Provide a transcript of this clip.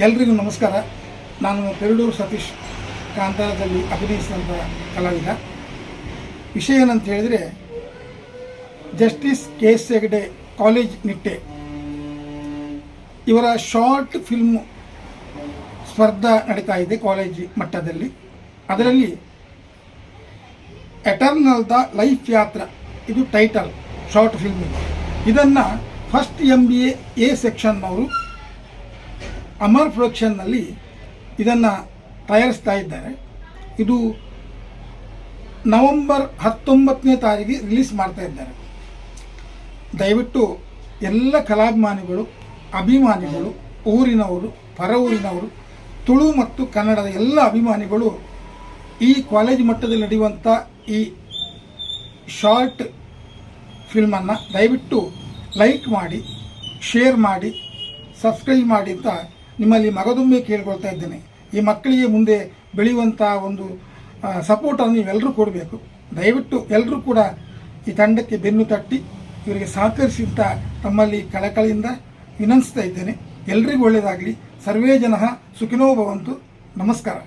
ಎಲ್ರಿಗೂ ನಮಸ್ಕಾರ. ನಾನು ಪೆರಡೂರು ಸತೀಶ್ ಕಾಂತಾರದಲ್ಲಿ ಅಭಿನಯಿಸಿದಂಥ ಕಲಾವಿದ. ವಿಷಯ ಏನಂತ ಹೇಳಿದರೆ, justice KS. Hegde college Nitte ಇವರ ಶಾರ್ಟ್ ಫಿಲ್ಮ್ ಸ್ಪರ್ಧಾ ನಡೀತಾ ಇದೆ ಕಾಲೇಜ್ ಮಟ್ಟದಲ್ಲಿ. ಅದರಲ್ಲಿ ಎಟರ್ನಲ್ ದ ಲೈಫ್ ಯಾತ್ರ ಇದು ಟೈಟಲ್ ಶಾರ್ಟ್ ಫಿಲ್ಮ್. ಇದನ್ನು ಫಸ್ಟ್ MBA A ಸೆಕ್ಷನ್ನವರು ಅಮರ್ ಪ್ರೊಡಕ್ಷನ್ನಲ್ಲಿ ಇದನ್ನು ತಯಾರಿಸ್ತಾ ಇದ್ದಾರೆ. ಇದು ನವೆಂಬರ್ 19ನೇ ತಾರೀಕಿಗೆ ರಿಲೀಸ್ ಮಾಡ್ತಾ ಇದ್ದಾರೆ. ದಯವಿಟ್ಟು ಎಲ್ಲ ಕಲಾಭಿಮಾನಿಗಳು, ಅಭಿಮಾನಿಗಳು, ಊರಿನವರು, ಪರ ಊರಿನವರು, ತುಳು ಮತ್ತು ಕನ್ನಡದ ಎಲ್ಲ ಅಭಿಮಾನಿಗಳು ಈ ಕಾಲೇಜ್ ಮಟ್ಟದಲ್ಲಿ ನಡೆಯುವಂಥ ಈ ಶಾರ್ಟ್ ಫಿಲ್ಮನ್ನು ದಯವಿಟ್ಟು ಲೈಕ್ ಮಾಡಿ, ಶೇರ್ ಮಾಡಿ, ಸಬ್ಸ್ಕ್ರೈಬ್ ಮಾಡಿ ಅಂತ ನಿಮ್ಮಲ್ಲಿ ಮಗದೊಮ್ಮೆ ಕೇಳ್ಕೊಳ್ತಾ ಇದ್ದೇನೆ. ಈ ಮಕ್ಕಳಿಗೆ ಮುಂದೆ ಬೆಳೆಯುವಂಥ ಒಂದು ಸಪೋರ್ಟನ್ನು ನೀವೆಲ್ಲರೂ ಕೊಡಬೇಕು. ದಯವಿಟ್ಟು ಎಲ್ಲರೂ ಕೂಡ ಈ ತಂಡಕ್ಕೆ ಬೆನ್ನು ತಟ್ಟಿ ಇವರಿಗೆ ಸಹಕರಿಸಿ ಅಂತ ತಮ್ಮಲ್ಲಿ ಕಳಕಳಿಯಿಂದ ವಿನಂತಿಸ್ತಾ ಇದ್ದೇನೆ. ಎಲ್ರಿಗೂ ಒಳ್ಳೆಯದಾಗಲಿ. ಸರ್ವೇ ಜನಃ ಸುಖಿನೋ ಭವಂತು. ನಮಸ್ಕಾರ.